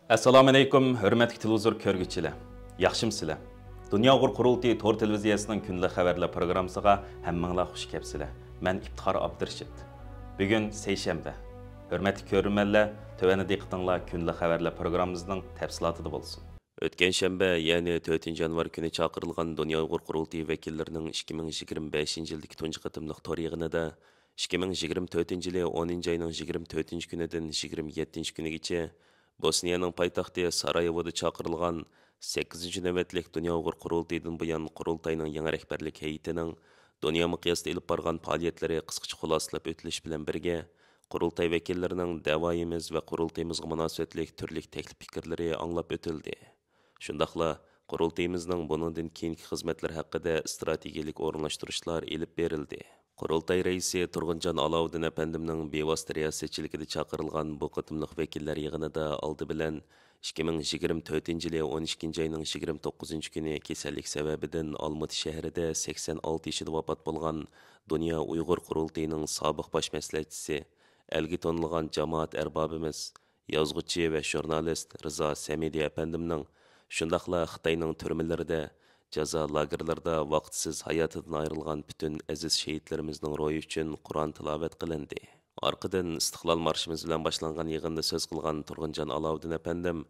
Assalomu alaykum, hurmatli televizor ko'rguvchilar. Yaxshimsizlar? Dunyo Uyg'ur qurultiyi to'r televiziyasining kunlik xabarlar programmasiga hammanglar xush kelibsizlar. Men Iftixor Abdurashid. Bugun seshanba. Hurmatli ko'ruvchilar, tövəndə diqqətinglar kunlik xabarlar programmamızning tafsilotida bo'lsin. O'tgan shanba, ya'ni 4-yanvar kuni chaqirilgan Dunyo Uyg'ur qurultiyi vakillarining 2025-yildagi tunji qatimliq to'r yig'inida 2024-yili 10-oyning 24-kunidan 27-kunigacha Bosniyaning poytaxti Sarayevoda chaqirilgan 8-ci navbatlik Dunyo Uyg'ur qurultiyidan buyon qurultayning yangi rahbarlik heyetining dunyo miqyosida ilib borgan faoliyatlari qisqacha xulosalab o'tilish bilan birga qurultay vakillarining da'voyimiz va qurultayimizga munosabatlik turli taklif fikrlari anglab o'tildi. Shundaqla qurultayimizning bundan keyingi xizmatlar haqida strategik o'rinlashtirishlar ilib berildi. Qurultay raisi Turg'unjon Alovuddin apandimning bevosita riyosatchiligida chaqirilgan bu qatimliq vakillar yig'inida oldi bilan 2024-yili 12-oyning 29-kuni kasallik sababidan Olmati shahrida 86 yoshida vafot bo'lgan Dunyo Uyg'ur qurultayining sobiq bosh maslahatchisi, elga tonilgan jamoat arbobimiz, yozuvchi va jurnalist Rizo Samidi apandimning shundaqla Xitoyning turmalarida jazo lagerlarida vaqtsiz hayotidan ayrilgan bütün aziz şehitlerimizning ro'yi uchun Qur'on tilovat qilindi. Arqadan istiqlol marshimiz bilan boshlangan yig'inda so'z qilgan Turg'unjon Alovuddin apandim,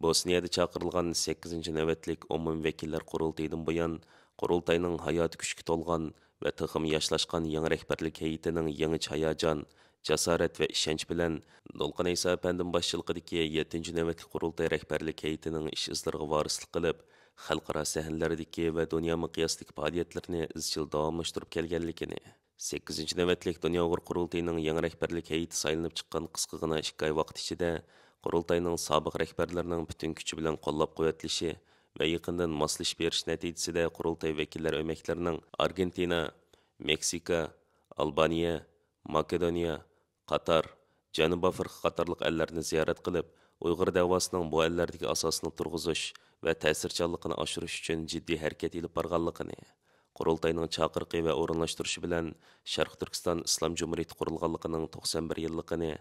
Bosniyada chaqirilgan 8-navbatlik umum vakillar qurultayidan buyon qurultayning hayoti kuchga to'lgan va tixim yoshlashgan yangi rahbarlik heyetining yangi hayajon, jasorat va ishonch bilan Dolqin Isa apandim boshchiligidagi 7-navbatlik qurultay rahbarlik heyetining ish izlariga vorislik qilib, xalqaro sahnalaridagi va dunyo miqyosidagi faoliyatlarini izchil davomlashtirib kelganligini, 8-navbatlik Dunyo Uyg'ur qurultayining yangi rahbarlik heyeti saylanib chiqqan qisqagina 2 oy vaqt ichida qurultayning sobiq rahbarlarining butun kuchi bilan qo'llab-quvvatlashi va yaqindan moslashib berish natijasida qurultay vakillari o'maklarining Argentina, Meksika, Albaniya, Makedoniya, Qatar, Janubiy Afrika qatorliq ellarni ziyorat qilib, Uyg'ur davosining bu ellardagi asosini turg'izish va ta'sirchanligini oshirish uchun jiddiy harakat ilib borganligini, qurultayning chaqiriqi va o'rinlashtirishi bilan Sharq Turkiston Islom Jumhuriyati qurilganligining 91 yilligini,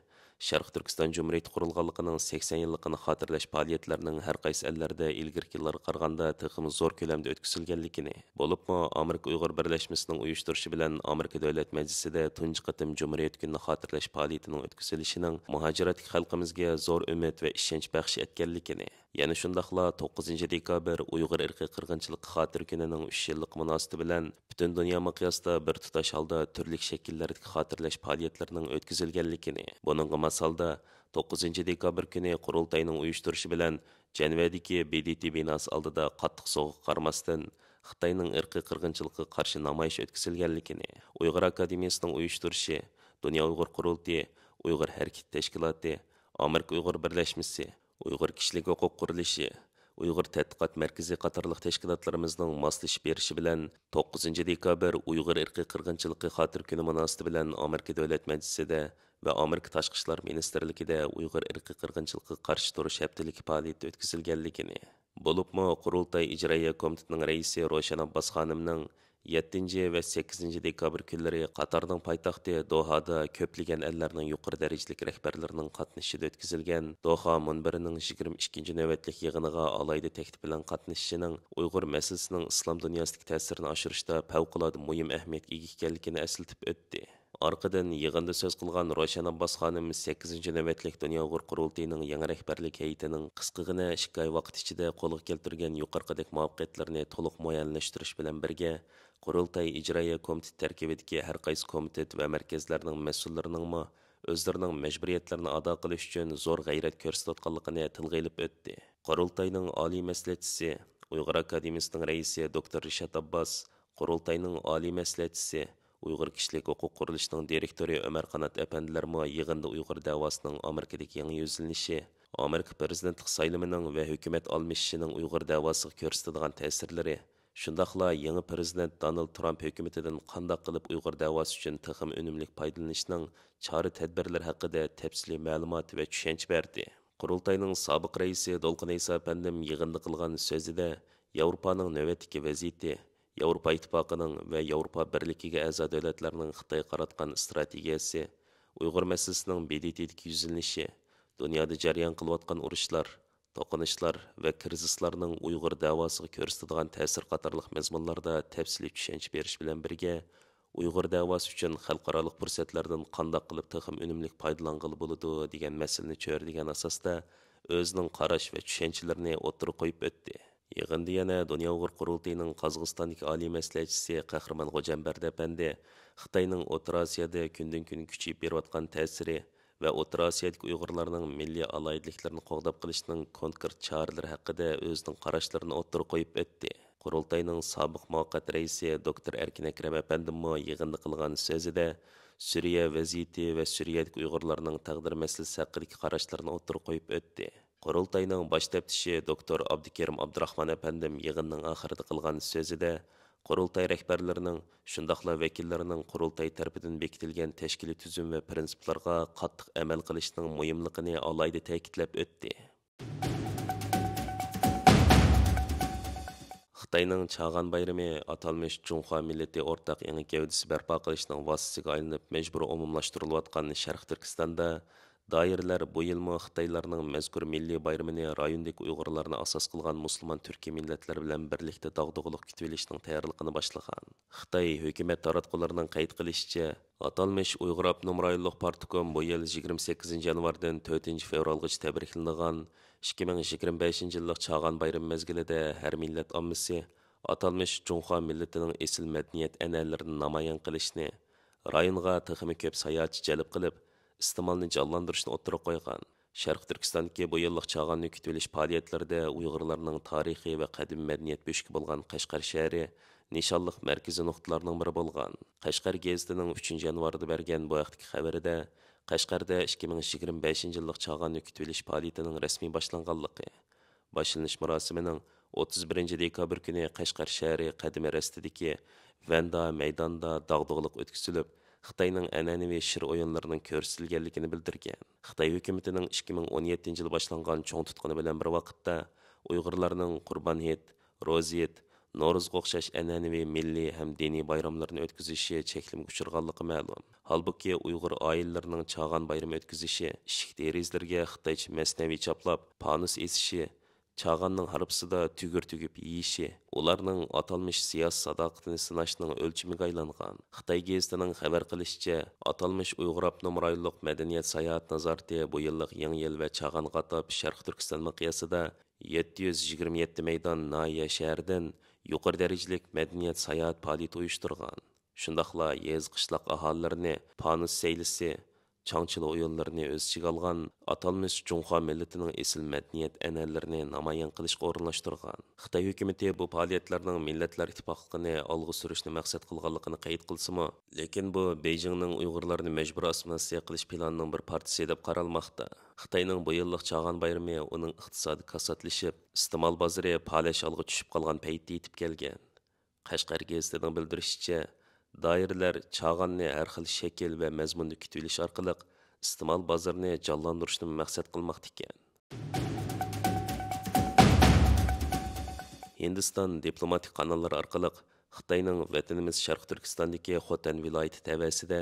Sharq Turkiston Jumhuriyati qurilganligining 80 yilligini xotirlash faoliyatlarining har qaysi ellarda ilgirki yillarga qaraganda texmi zo'r ko'lamda o'tkazilganligini, bo'libmi Amerika Uyg'ur birlashmasining uyushtirishi bilan Amerika Davlat Majlisida tunji qatim Jumhuriyat kunini xotirlash faoliyatining o'tkazilishining muhojiratlik xalqimizga zo'r umid va ishonch baxsh etganligini, yana shundaqla 9 dekabr Uyg'ur irqiy qirg'inchilik xotir kunining 3 yillik munosabati bilan butun dunyo miqyosida bir tutash holda turli shakllardagi xotirlash faoliyatlarining o'tkazilganligini, buningga masalda 9 dekabr kuni qurultayning uyushtirishi bilan Janvadagi BDT binosi oldida qattiq sovuq qarmasdan Xitoyning irqiy qirg'inchilikqa qarshi namoyish o'tkazilganligini, Uyg'ur akademiyasining uyushtirishi, Dunyo Uyg'ur qurultiyi, Uyg'ur harakat tashkiloti, Amerika Uyg'ur birlashmasi, Uyg'ur kishilik huquq qurilishi, Uyg'ur tadqiqot markazi qatorliq tashkilotlarimizning moslashib berishi bilan 9 dekabr Uyg'ur irqiy qirg'inchiligi xotir kuni munosabati bilan Amerika Davlat Majlisida va Amerika Tashqi ishlar ministrligida Uyg'ur irqiy qirg'inchiligiga qarshi turish haftaligi faoliyati o'tkazilganligini, bo'libmi qurultay ijroiya komitetining raisi Ro'shan Abbos xonimning 7 va 8 dekabr kunlari Qatarning poytaxti Dohada ko'plagan ellarning yuqori darajalik rahbarlarining qatnashishida o'tkazilgan Doha munbirining 22-navbatlik yig'iniga alayda taklif bilan qatnashishining Uyg'ur masalasining islom dunyosidagi ta'sirini oshirishda favqulodda muhim ahamiyatga ega ekanligini eslatib o'tdi. Arqadan yig'inda so'z qilgan Ro'shan Abbos xonim 8-navbatlik Dunyo Uyg'ur qurultayining yangi rahbarlik heyetining qisqagina 2 oy vaqt ichida qo'lga keltirgan yuqoridagi muvaffaqiyatlarni to'liq muayyanlashtirish bilan birga qurultay ijroiya komiteti tarkibidagi har qaysi komitet va markazlarning mas'ullarining o'zlarining majburiyatlarini ado qilish uchun zo'r g'ayrat ko'rsatayotganligini tilga ilib o'tdi. Qurultayning oliy maslahatchisi, Uyg'ur akademiyasining raisi Dr. Rishad Abbos, qurultayning oliy maslahatchisi, Uyg'ur kishilik huquq qurilishining direktori Ömer Qanat apandilarmi yig'inda Uyg'ur davosining Amerikadagi yangi yuzlanishi, Amerika prezidentlik saylamining va hukumat almashishining Uyg'ur davosiga ko'rsatadigan ta'sirlari, shundaqla yangi prezident Donald Trump hukumatidan qanday qilib Uyg'ur davosi uchun texim unumli foydalanishning chora-tadbirlar haqida tafsiliy ma'lumot va tushunch berdi. Qurultayning sobiq raisi Dolqin Isa apandim yig'inda qilgan so'zida Yevropaning navbatdagi vaziyati, Yevropa ittifoqining va Yevropa birligiga a'zo davlatlarning Xitoy qaratgan strategiyasi, Uyg'ur masalasining BDTdagi yuzlanishi, dunyoda jarayon qilayotgan urushlar, to'qinishlar va krizislarning Uyg'ur davosiga ko'rsatadigan ta'sir qatorliq mazmunlarda tafsiliy tushuncha berish bilan birga Uyg'ur davosi uchun xalqarалық fursatlardan qandoq qilib texim unumli foydalanғалы bo'ladi degan masalani cho'rdigan asosda o'zining qarash va tushunchalarini o'tirib qo'yib o'tdi. Yig'inda yana Dunyo Uyg'ur qurultayining Qozog'istondagi oliy maslahatchisi Qahramon Xo'jambardi apandi Xitoyning O'rta Osiyoda kundan kun kuchayib berayotgan ta'siri va O'rta Osiyodagi Uyg'urlarning milliy alayidliklarini qo'g'dab qilishning konkret choralari haqida o'zining qarashlarini o'tirib qo'yib o'tdi. Qurultayning sobiq muvaqqat raisi doktor Erkin Akram apandimmo yig'inda qilgan so'zida Suriya vaziyati va Suriyadagi Uyg'urlarning taqdir masalasi haqidagi qarashlarini o'tirib qo'yib o'tdi. Qurultayning bosh taftishi doktor Abdukarim Abdurahmon apandim yig'inning oxirida qilgan so'zida Qurultay rahbarlarining, shundaqla vakillarining Qurultay tarafidan bekitilgan tashkiliy tuzum va prinsiplarga qattiq amal qilishning muhimligini alohida ta'kidlab o'tdi. Xitoyning Chag'an bayrami atalmish Junxo millati o'rtaq yangi gavdasi barpo qilishning vositasiga aylanib majbur umumlashtirilayotgan Sharq Turkistonda doiralar bu yilmi Xitoylarning mazkur milliy bayramini rayondagi Uyg'urlarni asos qilgan musulmon turkiy millatlar bilan birlikda dog'dug'liq kutib olishning tayyorligini boshlagan. Xitoy hukumat taratqullarining qayd qilishicha, atalmish Uyg'ur Abnum rayonlik partikom bu yil 28 yanvardan 4 fevralgacha tabriklangan 2025 yillik Chag'an bayrami mezgilida har millat ommasi atalmish Junxo millatining esil madaniyat an'analarini namoyon qilishni, rayonga texmi ko'p sayohatchi jalb qilib, istimalni jonlantirishni o'tirib qo'ygan. Sharq Turkistondagi bu yillik Chag'anni kutib olish faoliyatlarida Uyg'urlarning tarixiy va qadimiy madaniyat bo'shigi bo'lgan Qashqar shahri nishonliq markaziy nuqtalarning biri bo'lgan. Qashqar gazetining 3 yanvarda bergan bu vaqtdagi xabarida Qashqarda 2025 yillik Chag'anni kutib olish faoliyatining rasmiy boshlanganligi, boshlanish marosimining 31 dekabr kuni Qashqar shahri qadimiy rastidagi Vanda maydonda dog'dug'liq o'tkazilib, Xitoyning an'anaviy shir o'yinlarining ko'rsatilganligini bildirgan. Xitoy hukumatining 2017 yil boshlangan cho'ng tutquni bilan bir vaqtda Uyg'urlarning Qurban Hayit, Ro'za Hayit, No'ruzga o'xshash an'anaviy milliy ham diniy bayramlarni o'tkazishi cheklimga uchirganligi ma'lum. Holbuki Uyg'ur oilalarining Chag'an bayrami o'tkazishi, ishik derizlarga Xitoycha masnaviy choplab, panus esishi, Chag'anning harpsida tugir tugib yeyishi, ularning atalmish siyosiy sadoqatini sinashning o'lchimiga aylangan. Xitoy gazetining xabar qilishicha, atalmish Uyg'ur Abnum rayonlik madaniyat sayohat nazorati bu yillik Yangi yil va Chag'an qatab Sharq Turkiston miqyosida 727 maydon nahiya shahardan yuqori darajalik madaniyat sayohat faoliyati uyushtirgan. Shundaqla yez qishloq aholilarini panus saylisi, Changchili o'yinlarini o'z ichiga olgan atalmish Junxo millatining esil madaniyat an'analarini namoyon qilishga o'rinlashtirgan. Xitoy hukumati bu faoliyatlarning millatlar ittifoqligini olg'a surishni maqsad qilganligini qayd qilsa-mu, lekin bu Beijingning Uyg'urlarni majbur assimilyatsiya qilish planining bir partisi deb qaralmoqda. Xitoyning bu yillik Chag'an bayrami uning iqtisodi kasatlashib, iste'mol bozori palash olg'a tushib qolgan paytda yetib kelgan. Qashqar gazetining bildirishicha, doiralar Chag'anni har xil shakl va mazmunda kutib olish orqali iste'mol bozorini jonlantirishni maqsad qilmoqda ekan. Hindiston diplomatik kanallar orqali Xitoyning vatanimiz Sharq Turkistondagi Xotan viloyati tavasida,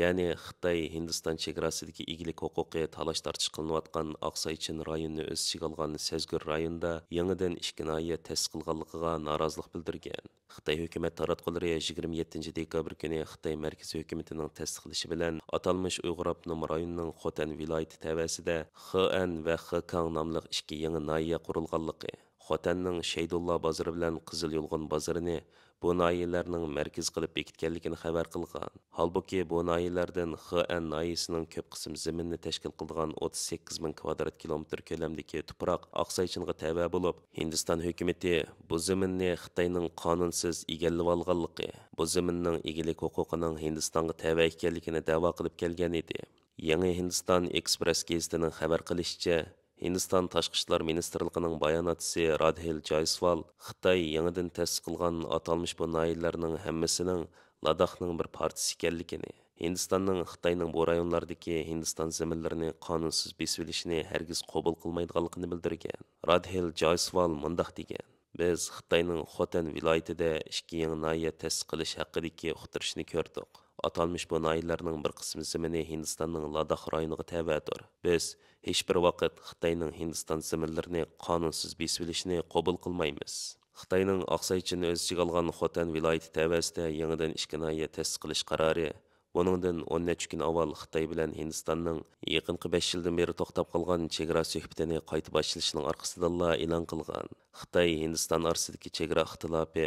ya'ni Xitoy Hindiston chegarasidagi egilik huquqi talash tartish qilinayotgan Oqsaychin rayonini o'z ichiga olgan Sazgur rayonida yangidan ishki nahiya ta'sis qilganligiga norozilik bildirgan. Xitoy hukumat taratqullari 27 dekabr kuni Xitoy markaziy hukumatining tasdiqlashi bilan atalmish Uyg'ur Abnum rayonining Xotan viloyati tavasida Xan va Xkang nomli ikki yangi nahiya qurilganligi, Xotanning Shaydulla bozori bilan Qizil Yo'lg'on bozorini bu nahiyalarning markaz qilib bekitganligini xabar qilgan. Halbuki bu nahiyalardan Xan nahiyasining ko'p qism zaminni tashkil qilgan 38 ming kvadrat kilometr ko'lamdagi tuproq Oqsaychinga tava bo'lib, Hindiston hukumati bu zaminni Xitoyning qonunsiz egallab olganligi, bu zaminning egilik huquqining Hindistonga tava ekanligini da'vo qilib kelgan edi. Yangi Hindiston Express gazetining xabar qilishicha, Hindiston Tashqi ishlar ministrligining bayonotchisi Radhil Jaiswal Xitoy yangidan ta'sis qilgan atalmish bu nahiyalarning hammasining Ladakning bir partisi ekanligini, Hindistonning Xitoyning bu rayonlardagi Hindiston zaminlarini qonunsiz besib olishini hargiz qabul qilmaydiganligini bildirgan. Radhil Jaiswal mundaq degan: "Biz Xitoyning Xotan viloyatida ikki yangi nahiya ta'sis qilish haqidagi uqtirishni ko'rdik. Atalmış bu nahiyelerning bir qismi zimini Hindistonning Ladakh rayoniga tabidir. Biz hech bir vaqt Xitoyning Hindiston ziminlarini qonunsiz besib olishini qabul qilmaymiz. Xitoyning Oqsaychini o'z ichiga olgan Xotan viloyati tavasida yangidan 2 nahiya ta'sis qilish qarori buningdan 10 necha kun avval Xitoy bilan Hindistonning yaqinqi 5 yildan beri to'xtab qolgan chegara suhbatini qayta boshlashining orqasidan e'lon qilgan. Xitoy Hindiston orasidagi chegara ixtilofi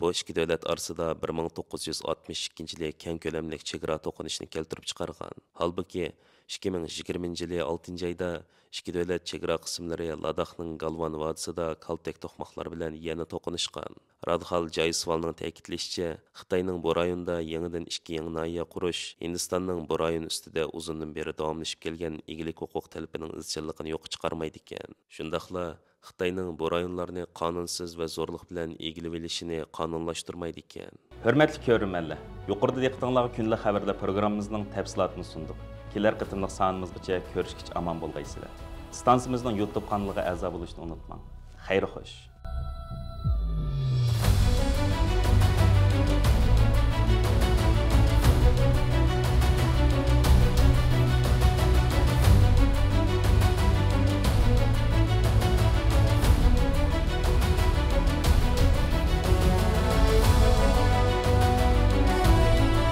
bu ikki davlat orasida 1962 yili keng ko'lamli chegara to'qinishini keltirib chiqargan. Halbuki 2020 yili 6 oyda ikki davlat chegara qismlari Ladakhning Galvan vodisida kaltak to'qmoqlar bilan yana to'qinishgan. Radhal Jaisvalning ta'kidlashicha, Xitoyning bu rayonda yangidan 2 yangi nahiya qurish Hindistonning bu rayon ustida uzundan beri davomlashib kelgan egilik huquq talabining izchilligini yo'q chiqarmaydi ekan. Shundaqla Xitoyning bu rayonlarni qonunsiz va zo'rlik bilan egilib olishini qonunlashtirmaydi ekan. Hörmətli görürmənlər, yuqorida diqqətinizə günlük xəbərlər proqramımızın təfsilatını sunduk. Kelər qıtımlıq sanımızgacha görüşkiç aman bolğaysızlar. Stansiyamızın YouTube kanalına əza oluşunu unutmayın. Xeyir xoş.